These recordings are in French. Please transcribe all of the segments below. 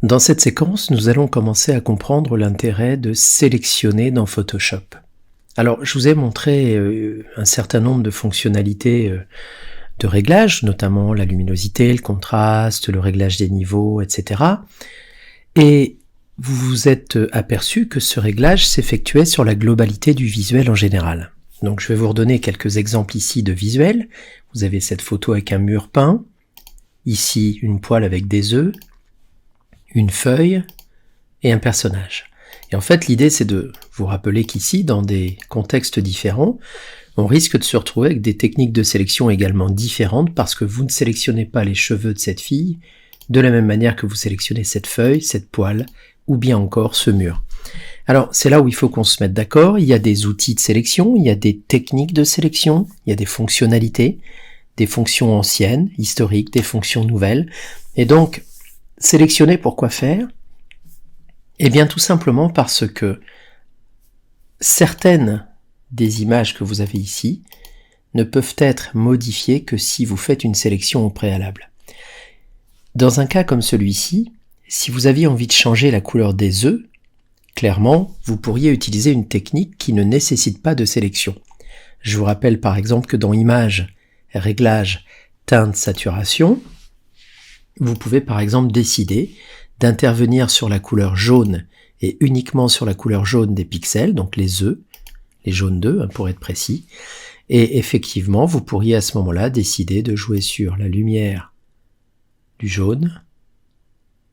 Dans cette séquence, nous allons commencer à comprendre l'intérêt de sélectionner dans Photoshop. Alors, je vous ai montré un certain nombre de fonctionnalités de réglage, notamment la luminosité, le contraste, le réglage des niveaux, etc. Et vous vous êtes aperçu que ce réglage s'effectuait sur la globalité du visuel en général. Donc je vais vous redonner quelques exemples ici de visuels. Vous avez cette photo avec un mur peint, ici une poêle avec des œufs, une feuille et un personnage. Et en fait, l'idée, c'est de vous rappeler qu'ici, dans des contextes différents, on risque de se retrouver avec des techniques de sélection également différentes parce que vous ne sélectionnez pas les cheveux de cette fille de la même manière que vous sélectionnez cette feuille, cette poêle ou bien encore ce mur. Alors, c'est là où il faut qu'on se mette d'accord. Il y a des outils de sélection, il y a des techniques de sélection, il y a des fonctionnalités, des fonctions anciennes, historiques, des fonctions nouvelles. Et donc, sélectionner pour quoi faire ? Eh bien, tout simplement parce que certaines des images que vous avez ici ne peuvent être modifiées que si vous faites une sélection au préalable. Dans un cas comme celui-ci, si vous aviez envie de changer la couleur des œufs, clairement, vous pourriez utiliser une technique qui ne nécessite pas de sélection. Je vous rappelle par exemple que dans Images, Réglages, Teinte, Saturation, vous pouvez par exemple décider d'intervenir sur la couleur jaune et uniquement sur la couleur jaune des pixels, donc les œufs, les jaunes d'œufs pour être précis, et effectivement vous pourriez à ce moment-là décider de jouer sur la lumière du jaune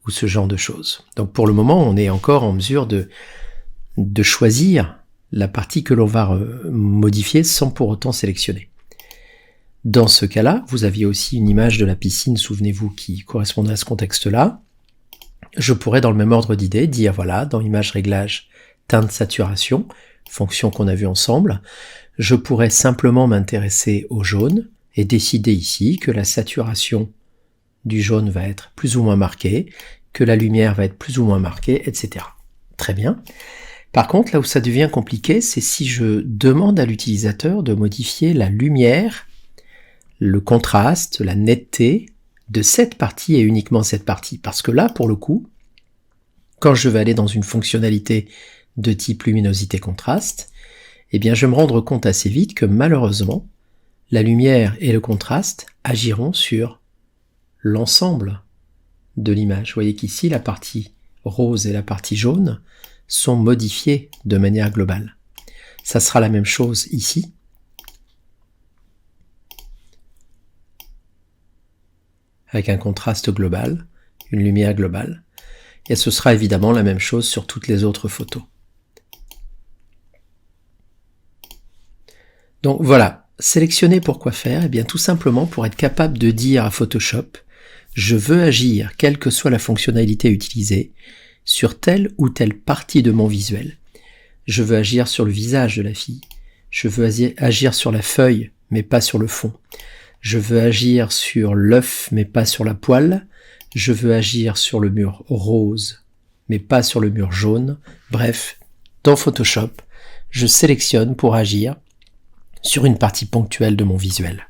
ou ce genre de choses. Donc pour le moment on est encore en mesure de choisir la partie que l'on va modifier sans pour autant sélectionner. Dans ce cas-là, vous aviez aussi une image de la piscine, souvenez-vous, qui correspondait à ce contexte-là. Je pourrais, dans le même ordre d'idée, dire, voilà, dans Image, Réglage, Teinte, Saturation, fonction qu'on a vue ensemble, je pourrais simplement m'intéresser au jaune et décider ici que la saturation du jaune va être plus ou moins marquée, que la lumière va être plus ou moins marquée, etc. Très bien. Par contre, là où ça devient compliqué, c'est si je demande à l'utilisateur de modifier la lumière, le contraste, la netteté de cette partie et uniquement cette partie. Parce que là, pour le coup, quand je vais aller dans une fonctionnalité de type luminosité-contraste, eh bien, je vais me rendre compte assez vite que malheureusement, la lumière et le contraste agiront sur l'ensemble de l'image. Vous voyez qu'ici, la partie rose et la partie jaune sont modifiées de manière globale. Ça sera la même chose ici. Avec un contraste global, une lumière globale. Et ce sera évidemment la même chose sur toutes les autres photos. Donc voilà, sélectionner pour quoi faire ? Eh bien tout simplement pour être capable de dire à Photoshop, je veux agir, quelle que soit la fonctionnalité utilisée, sur telle ou telle partie de mon visuel. Je veux agir sur le visage de la fille. Je veux agir sur la feuille, mais pas sur le fond. Je veux agir sur l'œuf, mais pas sur la poêle. Je veux agir sur le mur rose, mais pas sur le mur jaune. Bref, dans Photoshop, je sélectionne pour agir sur une partie ponctuelle de mon visuel.